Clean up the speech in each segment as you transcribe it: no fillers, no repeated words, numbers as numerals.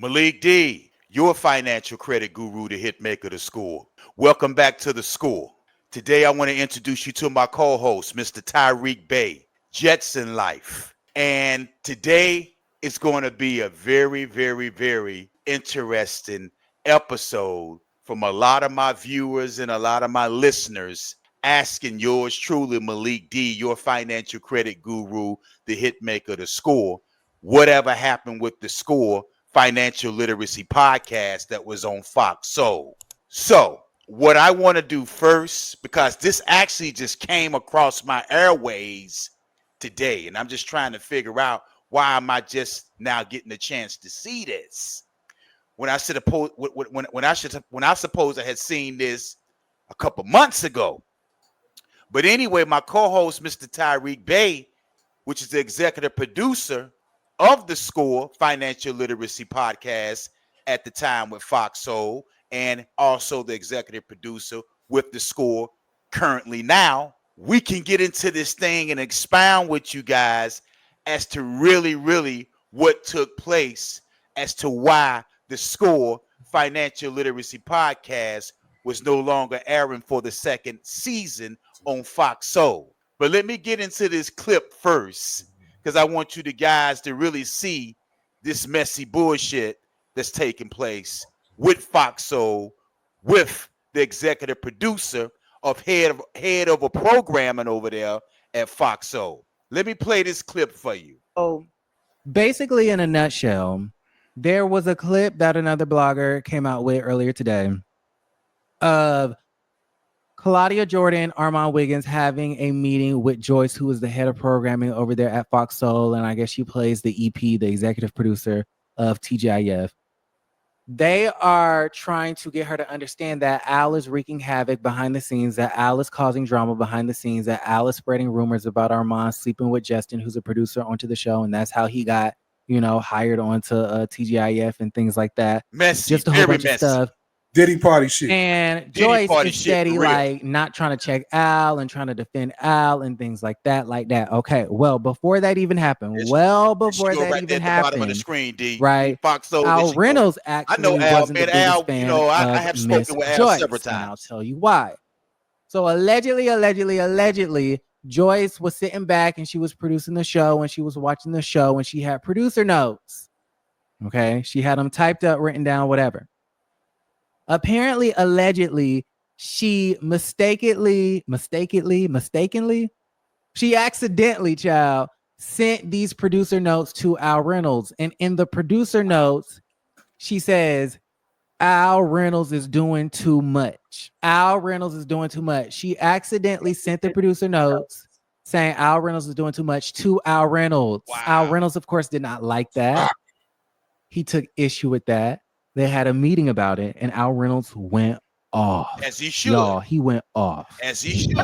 Malik D, your financial credit guru, the hit maker, the score. Welcome back to the score. Today, I want to introduce you to my co-host, Mr. Tyreek Bey, Jetson Life. And today is going to be a very, very, very interesting episode from a lot of my viewers and a lot of my listeners asking yours truly, Malik D, your financial credit guru, the hit maker, the score. Whatever happened with the score financial literacy podcast that was on Fox Soul? So, what I want to do first, because this actually just came across my airways today, and I'm just trying to figure out why am I just now getting a chance to see this when I suppose when I suppose I had seen this a couple months ago. But anyway, my co-host, Mr. Tyreek Bey, which is the executive producer of the Score Financial Literacy Podcast at the time with Fox Soul, and also the executive producer with the Score currently now, we can get into this thing and expound with you guys as to really what took place as to why the Score Financial Literacy Podcast was no longer airing for the second season on Fox Soul. But let me get into this clip first, because I want you guys to really see this messy bullshit that's taking place with Fox Soul, with the executive producer of head of a programming over there at Fox Soul. Let me play this clip for you. So basically, in a nutshell, there was a clip that another blogger came out with earlier today of Claudia Jordan, Armand Wiggins having a meeting with Joyce, who is the head of programming over there at Fox Soul. And I guess she plays the EP, the executive producer of TGIF. They are trying to get her to understand that Al is wreaking havoc behind the scenes, that Al is causing drama behind the scenes, that Al is spreading rumors about Armand sleeping with Justin, who's a producer, onto the show. And that's how he got, hired onto TGIF and things like that. Messy, just a whole bunch of stuff. Diddy party shit. And Joyce is steady, like not trying to check Al and trying to defend Al and things like that. Okay, well, before that even happened, before that even happened, bottom of the screen, D. Right? Fox Soul, Al Reynolds actually wasn't the biggest fan I of have Miss spoken with Al Joyce, several times. and I'll tell you why. So allegedly, Joyce was sitting back and she was producing the show and she was watching the show and she had producer notes. Okay, she had them typed up, written down, whatever. Apparently, allegedly, she mistakenly, she accidentally, sent these producer notes to Al Reynolds. And in the producer notes, she says, Al Reynolds is doing too much. Al Reynolds is doing too much. She accidentally sent the producer notes saying Al Reynolds is doing too much to Al Reynolds. Wow. Al Reynolds, of course, did not like that. He took issue with that. They had a meeting about it, and Al Reynolds went off. As he should. Y'all, he went off. As he should.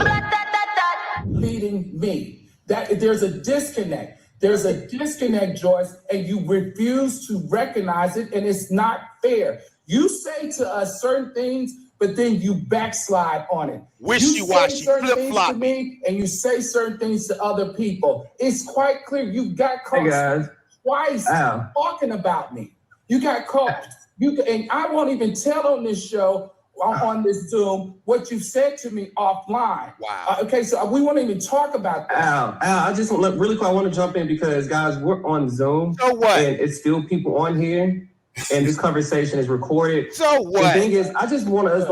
Leading me. That there's a disconnect. There's a disconnect, Joyce, and you refuse to recognize it, and it's not fair. You say to us certain things, but then you backslide on it. Wishy-washy, flip-flop me, and you say certain things to other people. It's quite clear you got caught twice talking about me. You got caught. And I won't even tell on this show, on this Zoom, what you said to me offline. Wow. Okay, so we won't even talk about that. Al, I just really quick, I want to jump in because, guys, we're on Zoom. So what? And it's still people on here, and this conversation is recorded. So what? The thing is, I just want us,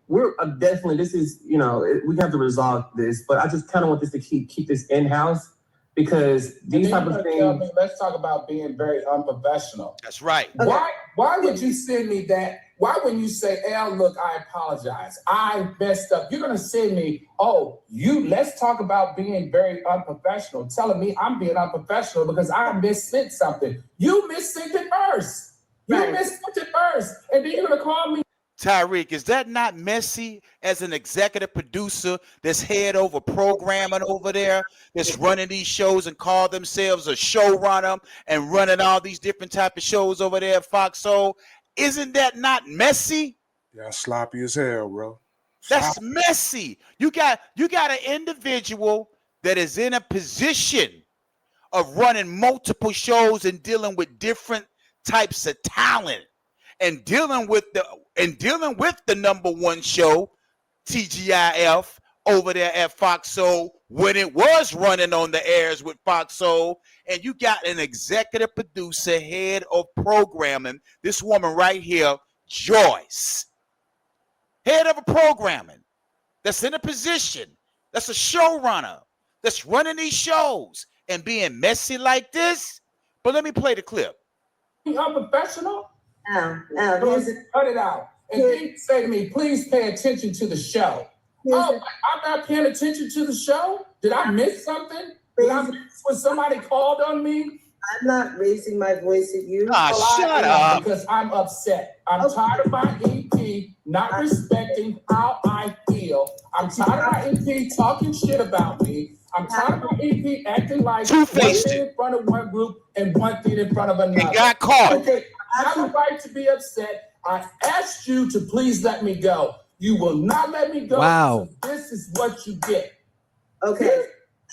we're definitely, this is, we have to resolve this, but I just kind of want this to keep this in-house. Because these type of things. Let's talk about being very unprofessional. That's right. Why would you send me that? Why when you say, Al, look, I apologize. I messed up. You're gonna send me, let's talk about being very unprofessional. Telling me I'm being unprofessional because I missent something. You missent it first. And then you're gonna call me. Tyreek, is that not messy as an executive producer that's head over programming over there, that's running these shows and call themselves a showrunner and running all these different type of shows over there at Fox Soul? Isn't that not messy? Yeah, sloppy as hell, bro. That's messy. You got an individual that is in a position of running multiple shows and dealing with different types of talent, and dealing with the #1 show, TGIF, over there at Fox Soul when it was running on the airs with Fox Soul. And you got an executive producer, head of programming, this woman right here, Joyce, head of a programming, that's in a position, that's a showrunner, that's running these shows and being messy like this. But let me play the clip. Unprofessional? Now, Cut it out. And then say to me, please pay attention to the show. Oh, I'm not paying attention to the show? Did I miss something? Did I miss when somebody called on me? I'm not raising my voice at you. Shut up. Because I'm upset. I'm tired of my EP not respecting how I feel. I'm tired of my EP talking shit about me. I'm tired of my EP acting like one thing in front of one group and one thing in front of another. He got caught. Okay, I have a right to be upset. I asked you to please let me go. You will not let me go. Wow. So this is what you get. Okay.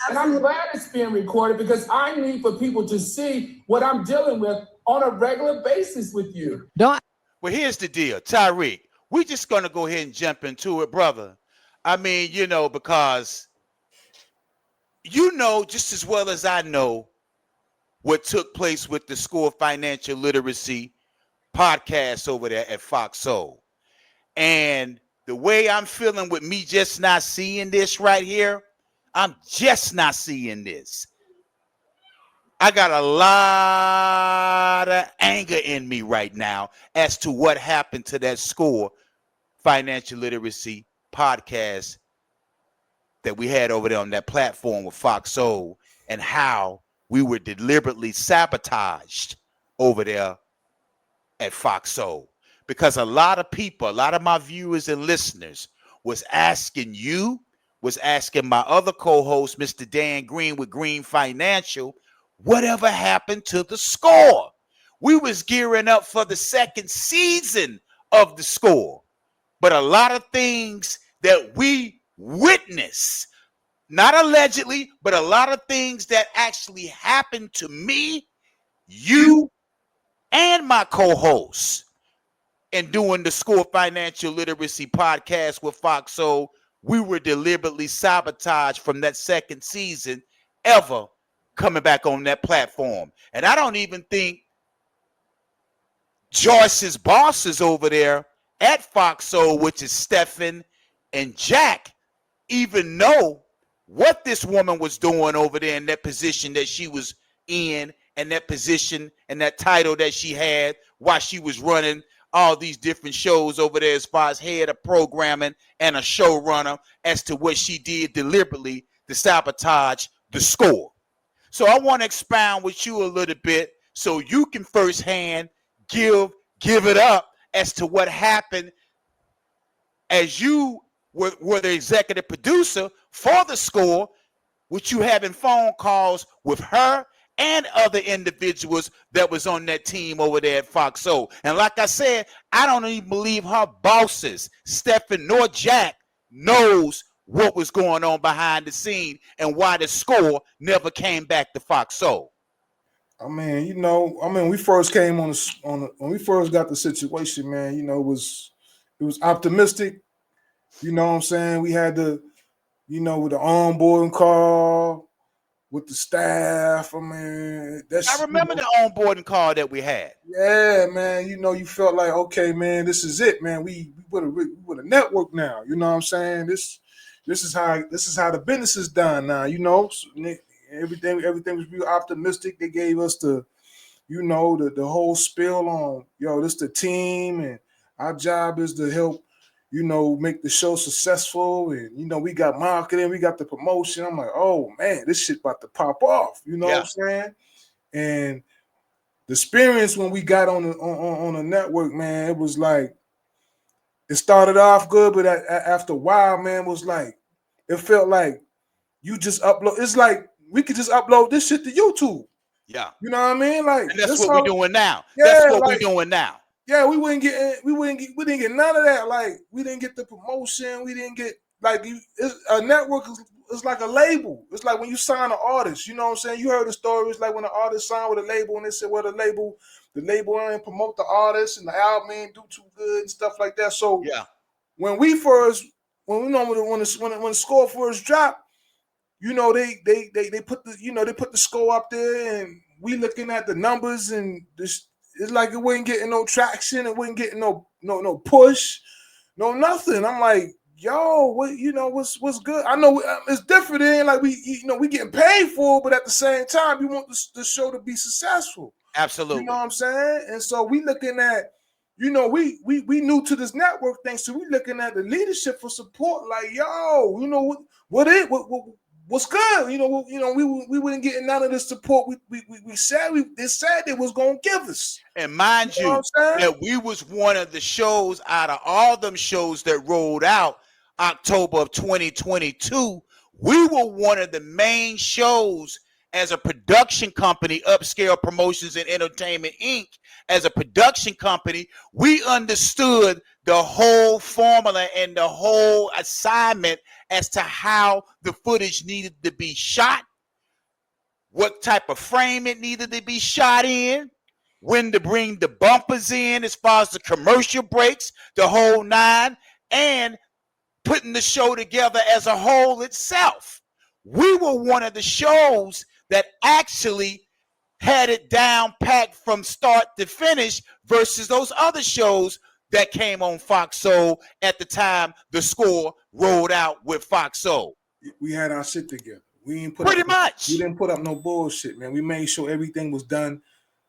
And I'm glad it's being recorded because I need for people to see what I'm dealing with on a regular basis with you. Don't. Well, here's the deal, Tyreek. We're just going to go ahead and jump into it, brother. I mean, because you know just as well as I know what took place with the School of Financial Literacy podcast over there at Fox Soul. And the way I'm feeling with me just not seeing this right here, I'm just not seeing this. I got a lot of anger in me right now as to what happened to that School Financial Literacy podcast that we had over there on that platform with Fox Soul, and how we were deliberately sabotaged over there at Fox Soul. Because a lot of people, a lot of my viewers and listeners was asking my other co-host, Mr. Dan Green with Green Financial, whatever happened to the Score? We was gearing up for the second season of the Score. But a lot of things that we witnessed, not allegedly, but a lot of things that actually happened to me, you, and my co-hosts in doing the School of Financial Literacy podcast with Fox Soul, we were deliberately sabotaged from that second season ever coming back on that platform. And I don't even think Joyce's bosses over there at Fox Soul, which is Stephen and Jack, even know what this woman was doing over there in that position that she was in, and that position and that title that she had while she was running all these different shows over there as far as head of programming and a showrunner, as to what she did deliberately to sabotage the Score. So I want to expound with you a little bit so you can firsthand give it up as to what happened as you were the executive producer for the Score, with you having phone calls with her and other individuals that was on that team over there at Fox Soul. And like I said, I don't even believe her bosses, Stephen nor Jack, knows what was going on behind the scene and why the Score never came back to Fox Soul. I mean, we first came when we first got the situation, man, it was optimistic. You know what I'm saying? We had with the onboarding call, with the staff. I mean, I remember the onboarding call that we had. Yeah, man. You felt like, okay, man, this is it, man. We with a network now. You know what I'm saying? This is how the business is done now. So everything was real optimistic. They gave us the whole spiel on, this the team, and our job is to help, make the show successful. And, we got marketing, we got the promotion. I'm like, oh, man, this shit about to pop off. You know what I'm saying? And the experience when we got on the network, man, it was like, it started off good, but after a while, man, it felt like you just upload. It's like we could just upload this shit to YouTube. Yeah. You know what I mean? Like, and that's what we're doing now. Yeah, that's what we're doing now. Yeah, we didn't get none of that. Like, we didn't get the promotion. We didn't get a network is like a label. It's like when you sign an artist. You know what I'm saying? You heard the story. It's like when an artist signed with a label and they said, well, the label the label ain't promote the artist and the album ain't do too good and stuff like that. So Yeah. when the score first dropped, you know, they put the score up there, and we looking at the numbers, and this, it's like it wasn't getting no traction, it wasn't getting no push, no nothing. I'm like, yo, what's good? I know it's different. Ain't like we getting paid for, but at the same time, you want the show to be successful. Absolutely. You know what I'm saying? And so we looking at, we new to this network thing, so we looking at the leadership for support. Like, yo, what's good? We weren't getting none of the support they said they was gonna give us. And mind you, that we was one of the shows out of all them shows that rolled out October of 2022. We were one of the main shows as a production company, Upscale Promotions and Entertainment Inc. As a production company, we understood the whole formula and the whole assignment as to how the footage needed to be shot, what type of frame it needed to be shot in, when to bring the bumpers in as far as the commercial breaks, the whole nine, and putting the show together as a whole itself. We were one of the shows that actually had it down packed from start to finish versus those other shows that came on Fox Soul at the time the score rolled out with Fox Soul. We had our shit together. We didn't put We didn't put up no bullshit, man. We made sure everything was done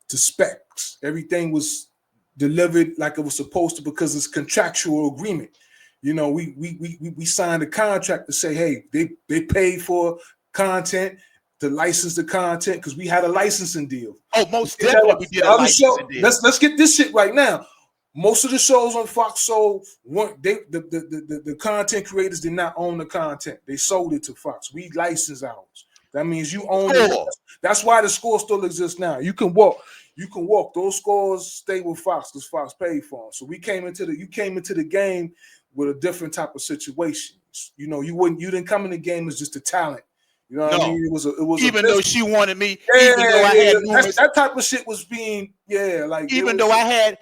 to specs. Everything was delivered like it was supposed to, because it's contractual agreement. You know, we signed a contract to say, hey, they paid for content, to license the content, because we had a licensing deal. Oh, most definitely we did a licensing deal. Let's get this shit right now. Most of the shows on Fox Soul weren't the content creators did not own the content. They sold it to Fox. We licensed ours. That means you own it. That's why the score still exists now. You can walk. Those scores stay with Fox because Fox paid for them. So you came into the game with a different type of situation. You know, you didn't come in the game as just a talent. You know what I mean? It was even though she wanted me, even though I had numerous, that type of shit was being like even though I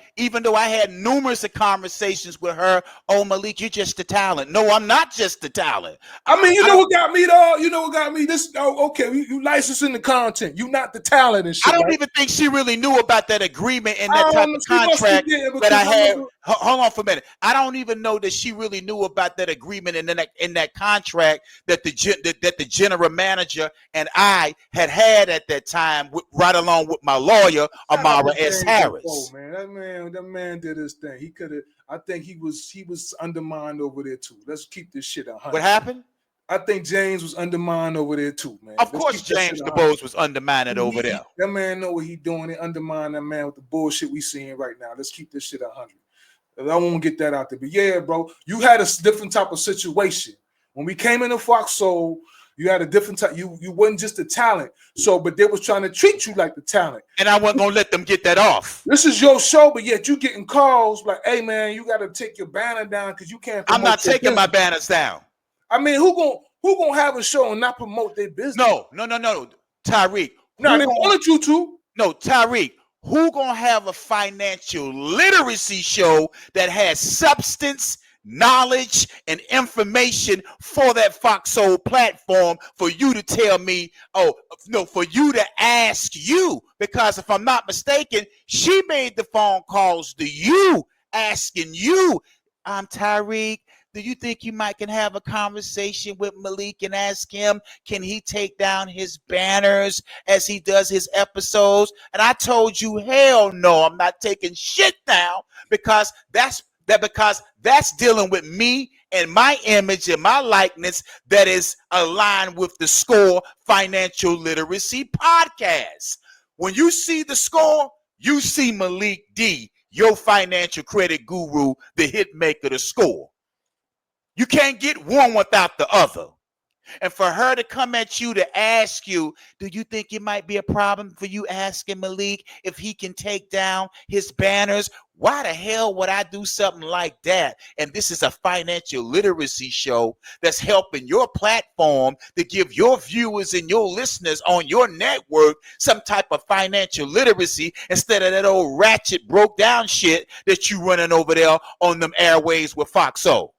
had numerous conversations with her. Oh, Malik, you're just a talent. No, I'm not just a talent. I mean, you know what got me though? You know what got me? This okay, you licensing the content. You not the talent and shit. I don't even think she really knew about that agreement and that type of contract that I had. Hold on for a minute. I don't even know that she really knew about that agreement and in that contract that the general manager and I had at that time, right along with my lawyer, Amara S. Harris. Oh man, that man did his thing. He could have. I think he was undermined over there too. Let's keep this shit 100. What happened? I think James was undermined over there too, man. Of course, James DeBose was undermined over there. That man know what he doing. He undermined that man with the bullshit we seeing right now. Let's keep this shit 100. I won't get that out there. But yeah, bro, you had a different type of situation. When we came into Fox Soul, you had a different type. You wasn't just a talent. So, but they was trying to treat you like the talent. And I wasn't gonna let them get that off. This is your show, but yet you getting calls like, hey man, you gotta take your banner down because you can't promote. I'm not taking my banners down. I mean, who gonna have a show and not promote their business? No. Tariq. No, they wanted you to. No, Tariq. Who gonna have a financial literacy show that has substance, knowledge, and information for that Fox Soul platform for you to tell me, for you to ask you? Because if I'm not mistaken, she made the phone calls to you, asking you, I'm Tariq. Do you think you can have a conversation with Malik and ask him, can he take down his banners as he does his episodes? And I told you, hell no, I'm not taking shit down because that's dealing with me and my image and my likeness that is aligned with the Score Financial Literacy Podcast. When you see the Score, you see Malik D, your financial credit guru, the hit maker, the Score. You can't get one without the other. And for her to come at you to ask you, do you think it might be a problem for you asking Malik if he can take down his banners? Why the hell would I do something like that? And this is a financial literacy show that's helping your platform to give your viewers and your listeners on your network some type of financial literacy instead of that old ratchet broke down shit that you running over there on them airways with Foxo.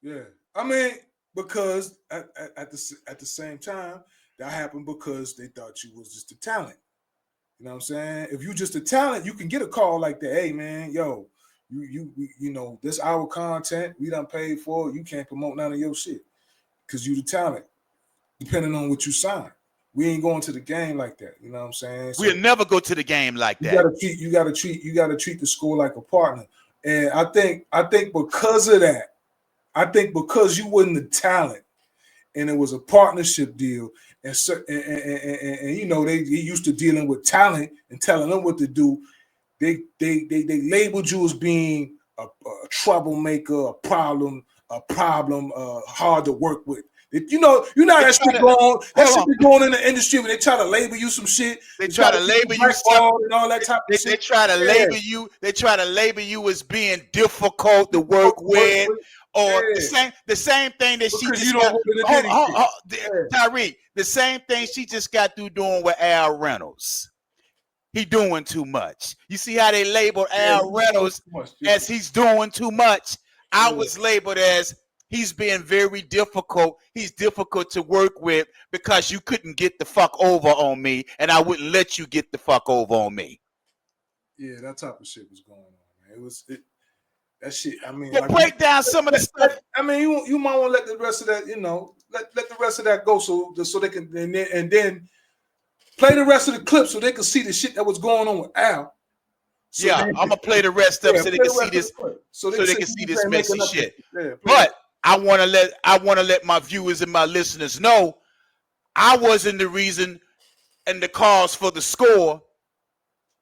Yeah, I mean, because at the same time, that happened because they thought you was just a talent. You know what I'm saying? If you just a talent, you can get a call like that. Hey man, yo, you know, this our content. We done paid for it. You can't promote none of your shit because you the talent. Depending on what you sign, we ain't going to the game like that. You know what I'm saying? So we'll never go to the game like that. You gotta treat the school like a partner. And I think because of that, because you wasn't the talent, and it was a partnership deal. And you know they used to dealing with talent and telling them what to do. They labeled you as being a troublemaker, a problem, hard to work with. You know that shit going. That shit be going in the industry when they try to label you some shit. They try to label you and all that type of shit. They try to label you. They try to label you as being difficult to work with. Or the same thing that she just got. Tyreek, the same thing she just got through doing with Al Reynolds. He doing too much. You see how they labeled Al Reynolds as he's doing too much? I was labeled as he's being very difficult. He's difficult to work with because you couldn't get the fuck over on me, and I wouldn't let you get the fuck over on me. Yeah, that type of shit was going on, man. That shit, I mean, well, break down some of the stuff. I mean, you might want to let the rest of that, you know, let the rest of that go so they can and then play the rest of the clip so they can see the shit that was going on with Al. So I'm gonna play the rest of it so they can see this, so they can see this messy shit. But I want to let my viewers and my listeners know I wasn't the reason and the cause for the score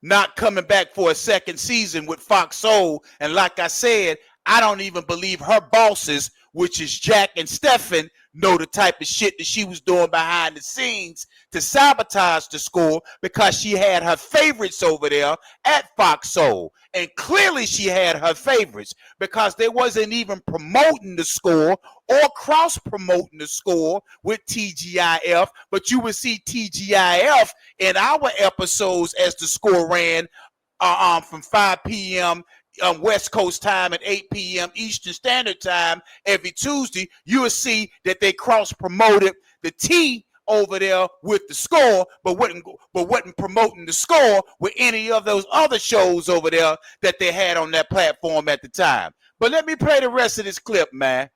not coming back for a second season with Fox Soul. And like I said, I don't even believe her bosses, which is Jack and Stephen, know the type of shit that she was doing behind the scenes to sabotage the score because she had her favorites over there at Fox Soul. And clearly she had her favorites because they wasn't even promoting the score or cross-promoting the score with TGIF, but you would see TGIF in our episodes as the score ran from 5 p.m. West Coast time and 8 p.m. Eastern Standard Time every Tuesday. You will see that they cross-promoted the T over there with the score, but wasn't promoting the score with any of those other shows over there that they had on that platform at the time. But let me play the rest of this clip, man.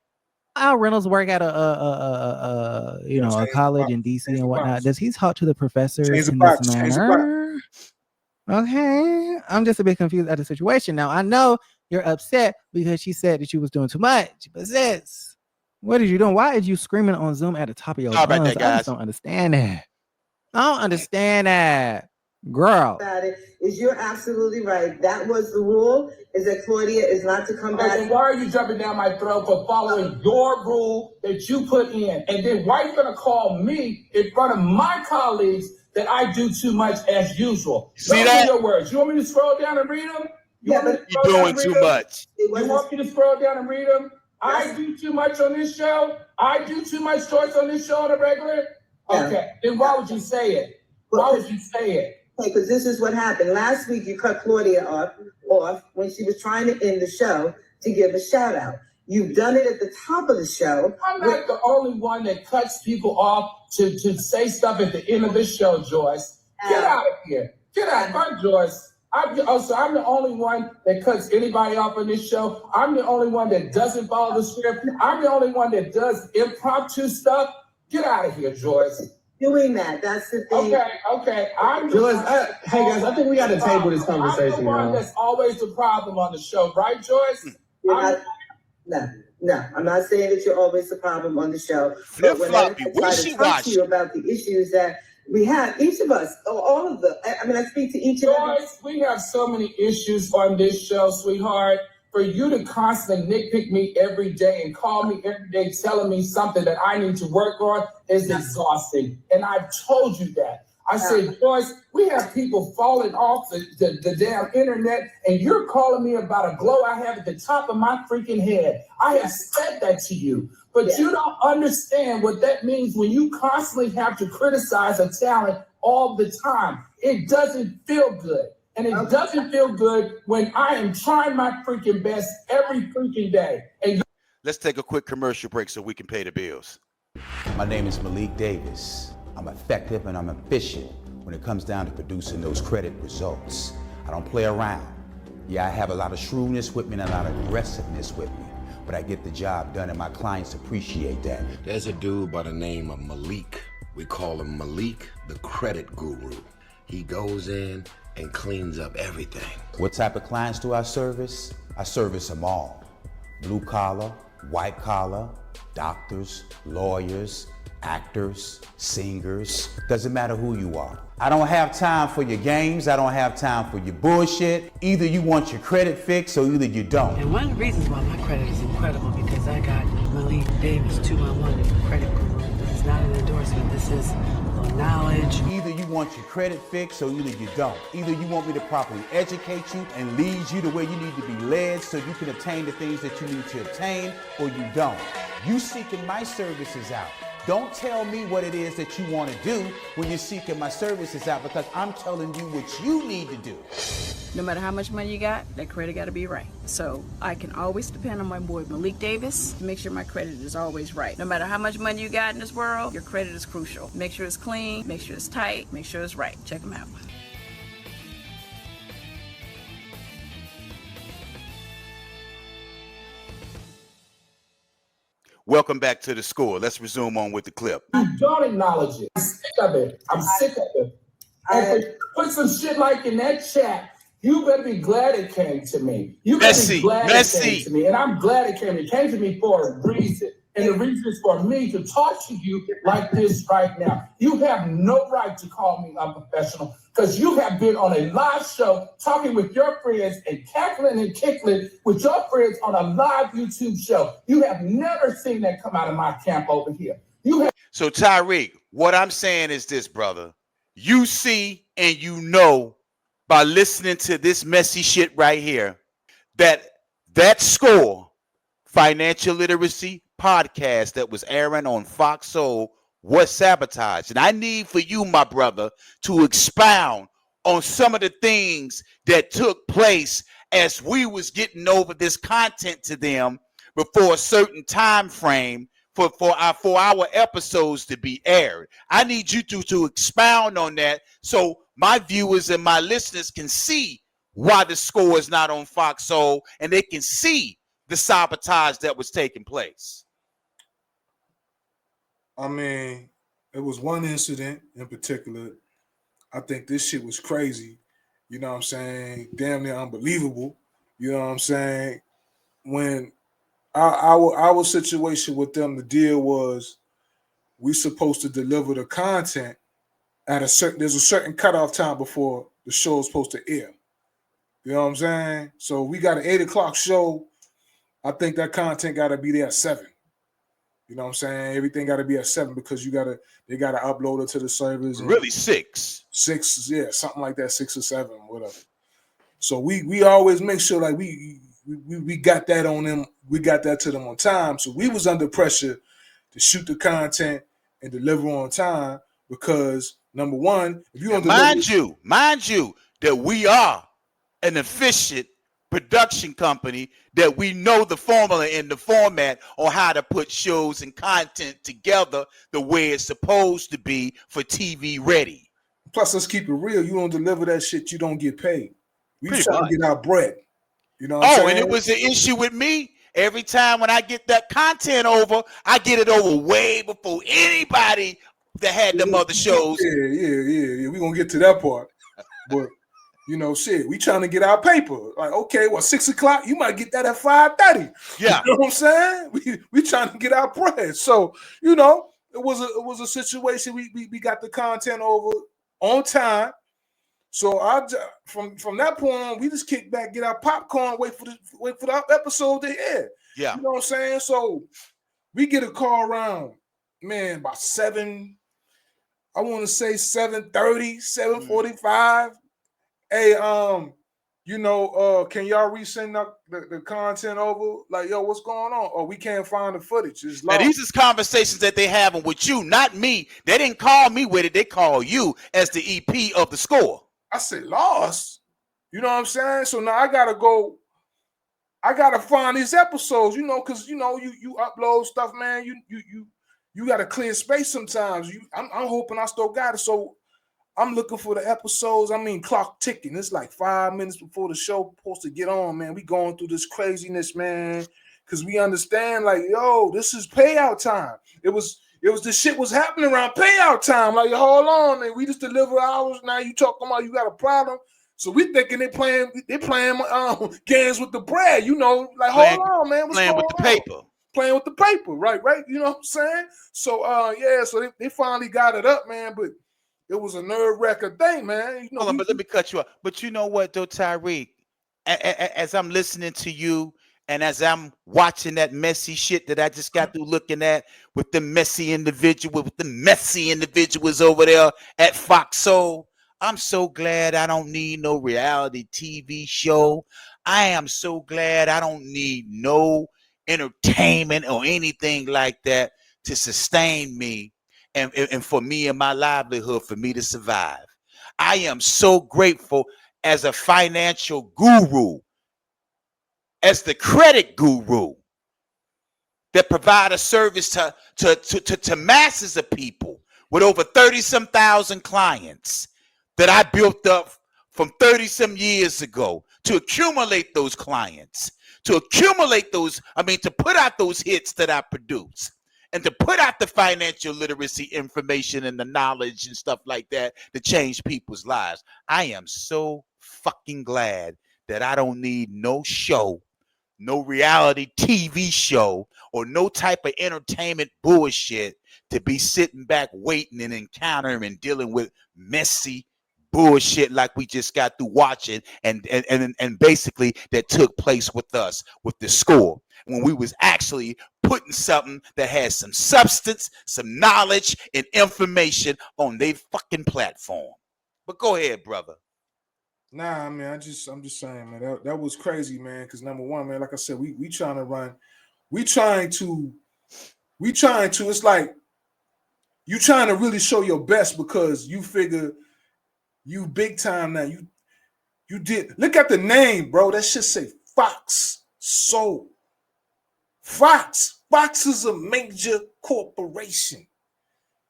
Al Reynolds work at a college in DC and whatnot. Does he talk to the professors in this manner? Okay, I'm just a bit confused at the situation. Now I know you're upset because she said that you was doing too much, but sis, what are you doing? Why are you screaming on Zoom at the top of your lungs? I just don't understand that. I don't understand that, girl. About it is you're absolutely right. That was the rule. Is that Claudia is not to come back. And why are you jumping down my throat for following your rule that you put in? And then why are you going to call me in front of my colleagues that I do too much as usual? See that? Your words. You want me to scroll down and read them? You're doing too much. You want me to scroll down and read them? I do too much on this show? I do too much choice on this show on a regular? Okay, then why would you say it? Why would you say it? Because this is what happened. Last week, you cut Claudia off when she was trying to end the show to give a shout out. You've done it at the top of the show. I'm not the only one that cuts people off to say stuff at the end of this show, Joyce. Get out of here. Get out. I'm Joyce. I'm the only one that cuts anybody off on this show. I'm the only one that doesn't follow the script. I'm the only one that does impromptu stuff. Get out of here, Joyce. Doing that. That's the thing. Okay. Joyce, hey guys, I think we got to table this conversation. I'm the one that's always the problem on the show, right, Joyce? No, I'm not saying that you're always the problem on the show. But when I try to talk to you about the issues that we have, each of us, all of them. I mean, I speak to each of them. Joyce, we have so many issues on this show, sweetheart. for you to constantly nitpick me every day and call me every day telling me something that I need to work on is exhausting. And I've told you that. I said, Joyce, we have people falling off the damn internet, and you're calling me about a glow I have at the top of my freaking head. I have said that to you, but you don't understand what that means when you constantly have to criticize a talent all the time. It doesn't feel good. And it doesn't feel good when I am trying my freaking best every freaking day. And Let's take a quick commercial break so we can pay the bills. My name is Malik Davis. I'm effective and I'm efficient when it comes down to producing those credit results. I don't play around. Yeah, I have a lot of shrewdness with me and a lot of aggressiveness with me, but I get the job done and my clients appreciate that. There's a dude by the name of Malik. We call him Malik, the credit guru. He goes in and cleans up everything. What type of clients do I service? I service them all. Blue collar, white collar, doctors, lawyers, actors, singers, doesn't matter who you are. I don't have time for your games. I don't have time for your bullshit. Either you want your credit fixed or either you don't. And one of the reasons why my credit is incredible because I got Malik Davis 211 credit guru. This is not an endorsement. This is knowledge. Either you want your credit fixed or either you don't. Either you want me to properly educate you and lead you to where you need to be led so you can obtain the things that you need to obtain, or you don't. You seeking my services out. Don't tell me what it is that you want to do when you're seeking my services out, because I'm telling you what you need to do. No matter how much money you got, that credit got to be right. So I can always depend on my boy Malik Davis to make sure my credit is always right. No matter how much money you got in this world, your credit is crucial. Make sure it's clean, make sure it's tight, make sure it's right. Check him out. Welcome back to the score. Let's resume on with the clip. you don't acknowledge it. I'm sick of it. I'm sick of it. And put some shit like in that chat. You better be glad it came to me. You better be glad it came to me. And I'm glad it came. It came to me for a reason. And the reason is for me to talk to you like this right now. You have no right to call me unprofessional because you have been on a live show talking with your friends and cackling and kickling with your friends on a live YouTube show. You have never seen that come out of my camp over here. So Tyreek, what I'm saying is this, brother. You see and you know by listening to this messy shit right here that score financial literacy podcast that was airing on Fox Soul was sabotaged. And I need for you, my brother, to expound on some of the things that took place as we was getting over this content to them before a certain time frame for our episodes to be aired. I need you to expound on that so my viewers and my listeners can see why the score is not on Fox Soul and they can see the sabotage that was taking place. I mean, it was one incident in particular. I think this shit was crazy. You know what I'm saying? Damn near unbelievable. You know what I'm saying? When our situation with them, the deal was we supposed to deliver the content at there's a certain cutoff time before the show is supposed to air. You know what I'm saying? So we got an 8 o'clock show. I think that content got to be there at 7. You know what I'm saying? Everything got to be at 7 because they got to upload it to the servers. Really 6. 6, yeah, something like that, 6 or 7, whatever. So we always make sure like we got that on them. We got that to them on time. So we was under pressure to shoot the content and deliver on time because number one, if you mind you that we are an efficient production company, that we know the formula and the format on how to put shows and content together the way it's supposed to be for TV ready. Plus, let's keep it real. You don't deliver that shit, you don't get paid. We trying to get our bread. You know what I'm saying? And it was an issue with me. Every time when I get that content over, I get it over way before anybody that had them other shows. Yeah. We're going to get to that part. But, you know, shit, we trying to get our paper. Like, okay, 6 o'clock? You might get that at 5:30. Yeah. You know what I'm saying? We trying to get our bread. So, you know, it was a situation. We got the content over on time. So from that point on, we just kick back, get our popcorn, wait for the episode to air. Yeah. You know what I'm saying? So we get a call around, man, about 7, I want to say 7:30, 7:45. Hey, can y'all resend the content over? Like, yo, what's going on? Or we can't find the footage. It's now, lost. these is conversations that they having with you, not me. They didn't call me with it. They call you as the EP of the score. I said lost. You know what I'm saying? So now I gotta find these episodes, because you upload stuff, man. You gotta clear space sometimes. I'm hoping I still got it. So I'm looking for the episodes. I mean, clock ticking. It's like 5 minutes before the show supposed to get on, man. We going through this craziness, man, because we understand, like, yo, this is payout time. It was the shit was happening around payout time. Like, hold on, man, we just deliver hours. Now you talking about you got a problem. So we thinking they playing games with the bread, like, hold on, man, what's playing going with the on? paper. Playing with the paper, right? You know what I'm saying? So, so they finally got it up, man, but it was a nerve-wracking thing, man. Hold on, but let me cut you off. But you know what, though, Tyreek? As I'm listening to you and as I'm watching that messy shit that I just got through looking at with the messy individuals over there at Fox Soul, I'm so glad I don't need no reality TV show. I am so glad I don't need no entertainment or anything like that to sustain me and for me and my livelihood, for me to survive. I am so grateful as a financial guru, as the credit guru that provide a service to masses of people with over 30-some thousand clients that I built up from 30-some years ago to accumulate those clients, to put out those hits that I produce, and to put out the financial literacy information and the knowledge and stuff like that to change people's lives. I am so fucking glad that I don't need no show, no reality TV show, or no type of entertainment bullshit to be sitting back waiting and encountering and dealing with messy bullshit like we just got through watching and basically that took place with us with the score, when we was actually putting something that has some substance, some knowledge, and information on their fucking platform. But go ahead, brother. Nah, man, I'm just saying, man, that was crazy, man. Because number one, man, like I said, we trying to run, we trying to. It's like you trying to really show your best because you figure you big time now. You did look at the name, bro. That shit say Fox Soul. Fox is a major corporation.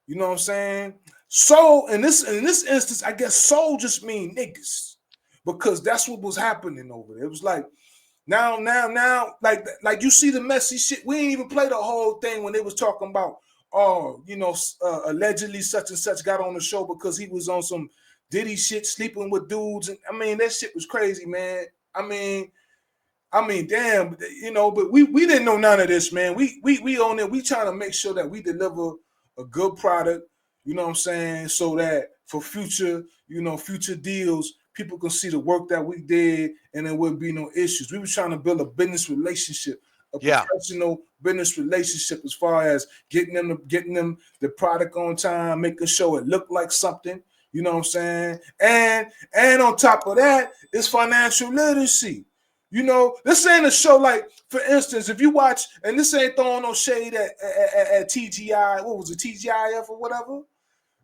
You know what I'm saying? Soul in this instance, I guess soul just mean niggas. Because that's what was happening over there. It was like now, like you see the messy shit. We ain't even play the whole thing when they was talking about, allegedly such and such got on the show because he was on some Diddy shit, sleeping with dudes, and I mean that shit was crazy, man. I mean, damn, but we didn't know none of this, man. We on it. We trying to make sure that we deliver a good product. You know what I'm saying? So that for future deals, people can see the work that we did, and there would be no issues. We were trying to build a business relationship, professional business relationship, as far as getting them the product on time, making sure it looked like something. You know what I'm saying? And on top of that, it's financial literacy. This ain't a show like, for instance, if you watch, and this ain't throwing no shade at TGI, what was it, TGIF or whatever?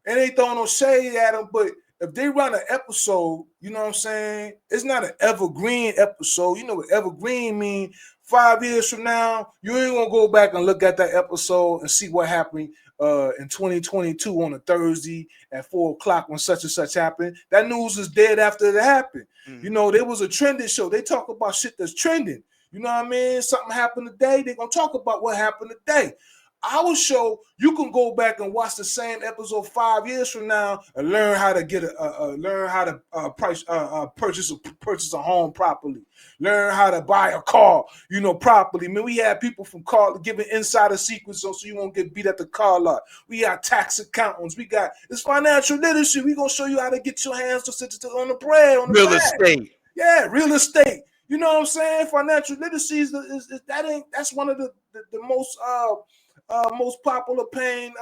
It ain't throwing no shade at them, but if they run an episode, you know what I'm saying? It's not an evergreen episode. You know what evergreen mean? 5 years from now, you ain't gonna go back and look at that episode and see what happened in 2022 on a Thursday at 4:00 when such and such happened. That news is dead after it happened. There was a trending show. They talk about shit that's trending. You know what I mean? Something happened today. They're gonna talk about what happened today. Our show, you can go back and watch the same episode 5 years from now and learn how to get purchase a home properly. Learn how to buy a car, properly. I mean, we had people from car giving insider secrets so you won't get beat at the car lot. We got tax accountants. It's financial literacy. We gonna show you how to get your hands to sit on the bread, on the Real bag. estate. Yeah, real estate. You know what I'm saying? Financial literacy that's one of the most most popular paying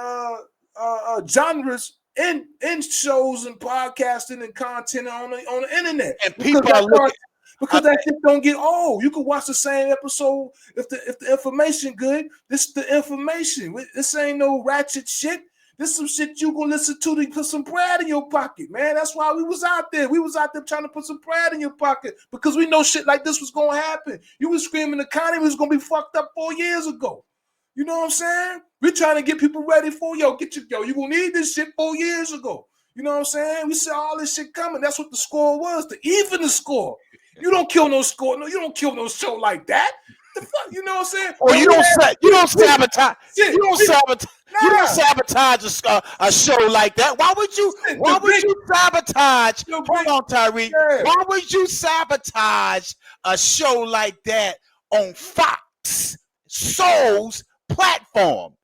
genres in shows and podcasting and content on the internet. And people are looking because that shit don't get old. You can watch the same episode if the information good. This is the information. This ain't no ratchet shit. This is some shit you gonna listen to put some bread in your pocket, man. That's why we was out there. We was out there trying to put some bread in your pocket because we know shit like this was gonna happen. You was screaming the economy was gonna be fucked up 4 years ago. You know what I'm saying? We're trying to get people ready for you gonna need this shit 4 years ago. You know what I'm saying? We saw all this shit coming. That's what the score was, to even the score. You don't kill no score. No, you don't kill no show like that. The fuck, you know what I'm saying? Or you don't sabotage. You don't sabotage a show like that. Why would you sabotage? Hold on, Tyreek. Yeah. Why would you sabotage a show like that on Fox Soul's platform?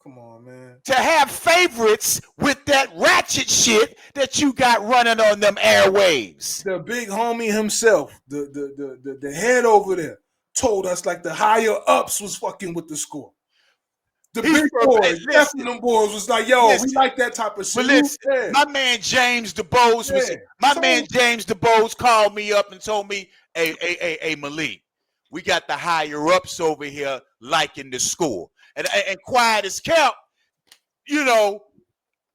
Come on, man. To have favorites with that ratchet shit that you got running on them airwaves. The big homie himself, the head over there, told us like the higher ups was fucking with the score. The big boys, them boys was like, yo, we like that type of shit. But listen, my man James DeBose James DeBose called me up and told me, hey, Malik, we got the higher ups over here liking the score. And quiet as kept,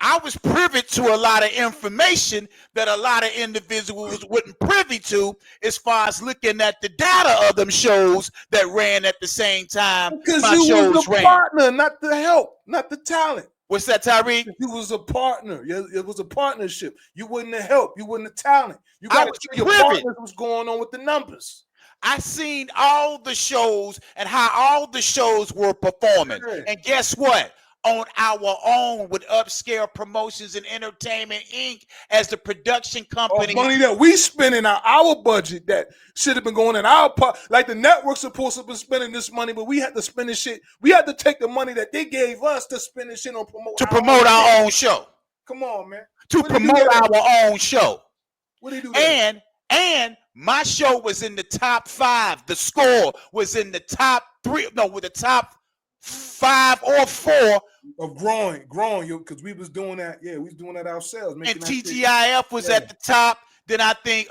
I was privy to a lot of information that a lot of individuals wasn't privy to as far as looking at the data of them shows that ran at the same time. Because you was a partner, not the help, not the talent. What's that, Tyreek? You was a partner. It was a partnership. You wasn't the help. You wasn't the talent. You got to show your partners what's going on with the numbers. I seen all the shows and how all the shows were performing. Yeah. And guess what? On our own with Upscale Promotions and Entertainment Inc. as the production company. Money that we spending our budget that should have been going in our part. Like the network's supposed to be spending this money, but we had to spend this shit. We had to take the money that they gave us to spend this shit on our own show. Come on, man. To promote our own show. What do you do? And my show was in the top 5. The score was in the top 3. No, with the top 5 or 4 of growing, because we was doing that. Yeah, we was doing that ourselves. And TGIF was at the top. Then I think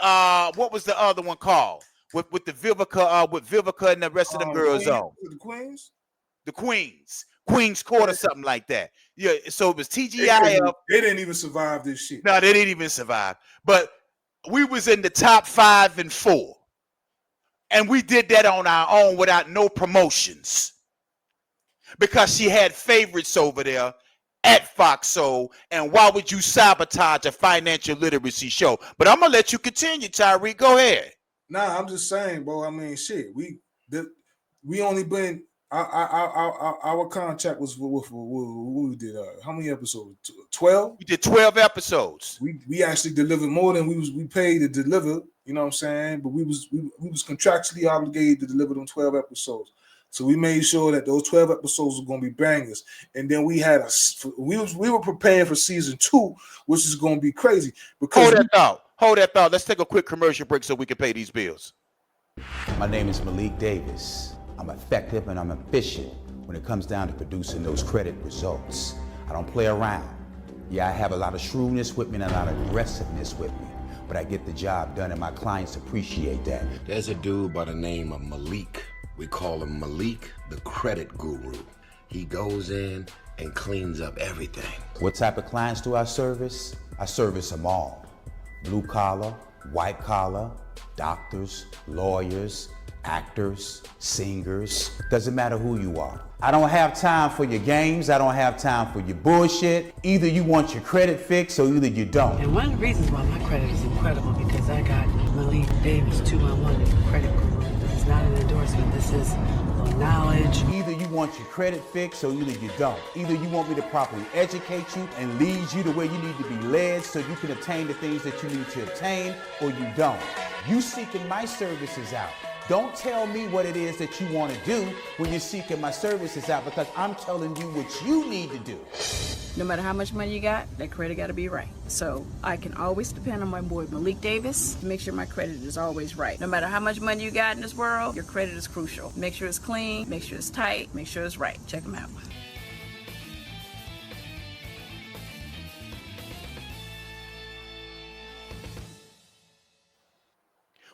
what was the other one called with the Vivica and the rest of them girls on the Queens Court or something like that. Yeah, so it was TGIF. They didn't even survive this shit. No, they didn't even survive. But we was in the top 5 and 4, and we did that on our own without no promotions. Because she had favorites over there at Fox Soul, and why would you sabotage a financial literacy show? But I'm gonna let you continue, Tyreek. Go ahead. Nah, I'm just saying, bro. I mean, shit. We only been our contract was with we did. How many episodes? 12. We did 12 episodes. We actually delivered more than we paid to deliver. You know what I'm saying? But we was contractually obligated to deliver them 12 episodes. So we made sure that those 12 episodes were going to be bangers. And then we had we were preparing for season 2, which is going to be crazy. Hold that thought. Let's take a quick commercial break so we can pay these bills. My name is Malik Davis. I'm effective and I'm efficient when it comes down to producing those credit results. I don't play around. Yeah, I have a lot of shrewdness with me and a lot of aggressiveness with me, but I get the job done and my clients appreciate that. There's a dude by the name of Malik. We call him Malik, the credit guru. He goes in and cleans up everything. What type of clients do I service? I service them all. Blue collar, white collar, doctors, lawyers, actors, singers. Doesn't matter who you are. I don't have time for your games. I don't have time for your bullshit. Either you want your credit fixed or either you don't. And one of the reasons why my credit is incredible because I got Malik Davis 211 credit guru. This is not an endorsement. This is knowledge. Either you want your credit fixed or either you don't. Either you want me to properly educate you and lead you the way you need to be led so you can obtain the things that you need to obtain, or you don't. You seeking my services out. Don't tell me what it is that you want to do when you're seeking my services out, because I'm telling you what you need to do. No matter how much money you got, that credit got to be right. So I can always depend on my boy Malik Davis to make sure my credit is always right. No matter how much money you got in this world, your credit is crucial. Make sure it's clean, make sure it's tight, make sure it's right. Check them out.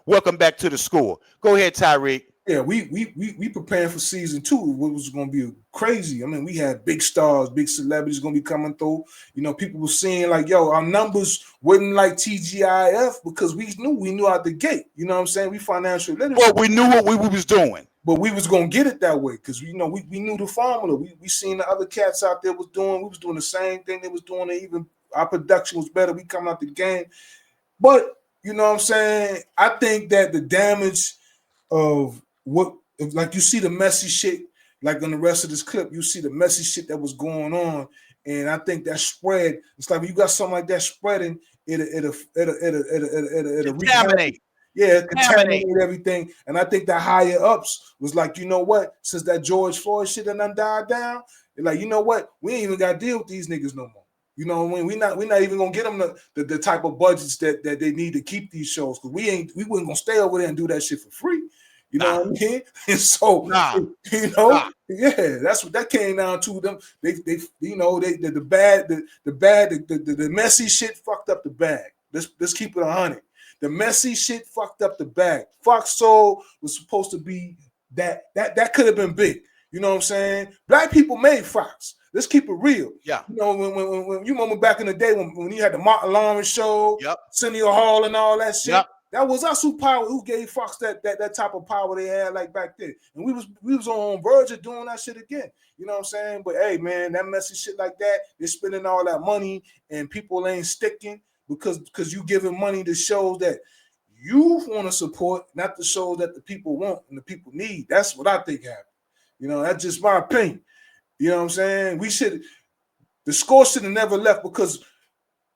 Welcome back to the school. Go ahead, Tyreek. Yeah, we preparing for season 2. What was going to be crazy. I mean, we had big stars, big celebrities going to be coming through. You know, people were saying like, yo, our numbers wasn't like TGIF because we knew out the gate. You know what I'm saying? We financial literacy. Well, we knew what we was doing. But we was going to get it that way because, you know, we knew the formula. We seen the other cats out there was doing. We was doing the same thing they was doing. And even our production was better. We coming out the game. But, you know what I'm saying? I think that the damage of what, like you see the messy shit, like on the rest of this clip, you see the messy shit that was going on, and I think that spread. It's like when you got something like that spreading, it'll contaminate. Yeah, contaminate everything. And I think the higher ups was like, you know what? Since that George Floyd shit done died down, they're like, you know what? We ain't even got to deal with these niggas no more. You know, when we're not even gonna get them the type of budgets that they need to keep these shows, because we wasn't gonna stay over there and do that shit for free. You know what I mean? And so, you know, yeah, that's what that came down to. Them, they you know, the messy shit fucked up the bag. Let's keep it 100. The messy shit fucked up the bag. Fox Soul was supposed to be that could have been big. You know what I'm saying? Black people made Fox. Let's keep it real. Yeah. You know, when you remember back in the day when you had the Martin Lawrence show, Arsenio Hall and all that shit. That was us who gave Fox that type of power they had like back then. And we was on verge of doing that shit again. You know what I'm saying? But hey, man, that messy shit like that, they're spending all that money and people ain't sticking because you giving money to shows that you want to support, not the shows that the people want and the people need. That's what I think happened. You know, that's just my opinion. You know what I'm saying? The score should have never left because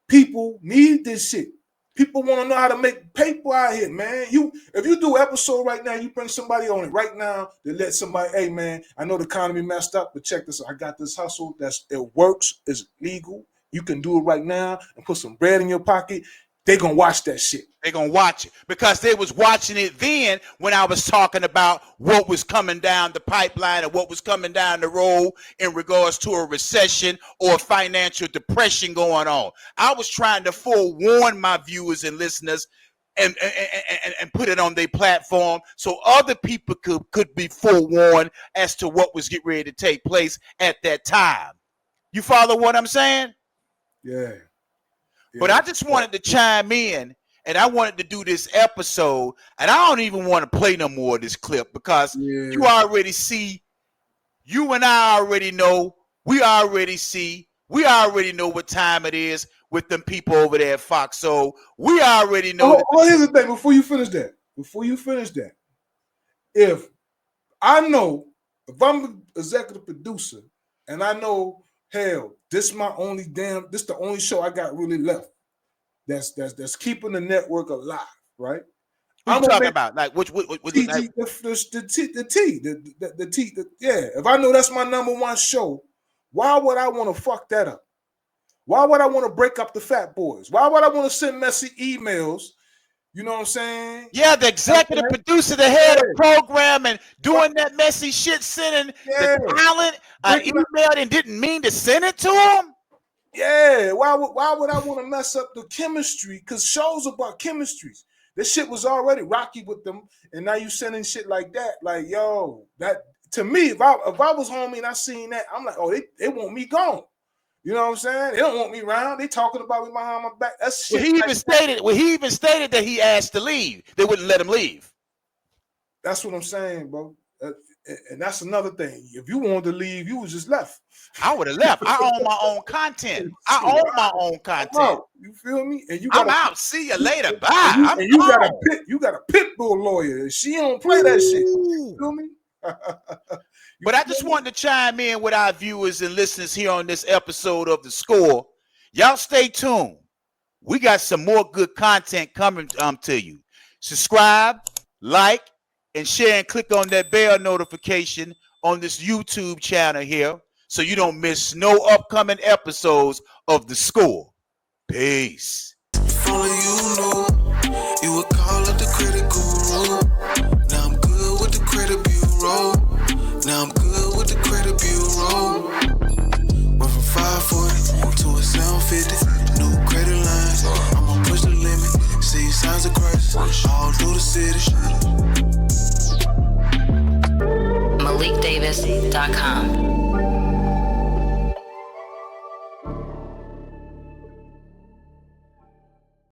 people need this shit. People want to know how to make paper out here, man. If you do an episode right now, you bring somebody on it right now to let somebody, hey, man, I know the economy messed up, but check this out. I got this hustle. It works. It's legal. You can do it right now and put some bread in your pocket. They're going to watch that shit. They're going to watch it because they was watching it then when I was talking about what was coming down the pipeline and what was coming down the road in regards to a recession or financial depression going on. I was trying to forewarn my viewers and listeners and put it on their platform so other people could be forewarned as to what was getting ready to take place at that time. You follow what I'm saying? Yeah. But I just wanted to chime in, and I wanted to do this episode, and I don't even want to play no more of this clip because you already see, you and I already know, we already know what time it is with them people over there at Fox. So we already know. Here's the thing, before you finish that, if I'm an executive producer and I know, hell, this the only show I got really left. That's keeping the network alive, right? I'm talking about like which the T. If I know that's my number one show, why would I want to fuck that up? Why would I want to break up the Fat Boys? Why would I want to send messy emails? You know what I'm saying? Yeah, the executive producer, the head of program, and doing that messy shit, sending the talent an email and didn't mean to send it to him. Yeah, why would I want to mess up the chemistry? Because shows about chemistries. This shit was already rocky with them, and now you sending shit like that. Like, yo, that to me, if I was homie and I seen that, I'm like, oh, they want me gone. You know what I'm saying? They don't want me around. They talking about me behind my back. That's shit. He even stated that he asked to leave. They wouldn't let him leave. That's what I'm saying, bro. And that's another thing. If you wanted to leave, you was just left. I would have left. I own my own content. You feel me? And I'm out. See you later. Bye. You got a pit bull lawyer. She don't play that shit. You feel me? But I just wanted to chime in with our viewers and listeners here on this episode of The Score. Y'all stay tuned. We got some more good content coming to you. Subscribe, like, and share, and click on that bell notification on this YouTube channel here so you don't miss no upcoming episodes of The Score. Peace. If only you knew, you would call up the credit guru. Now I'm good with the credit bureau. Now I'm good with the credit bureau. Went from 540 to a 750. New credit lines, I'ma push the limit. See signs of Christ all through the city. MalikDavis.com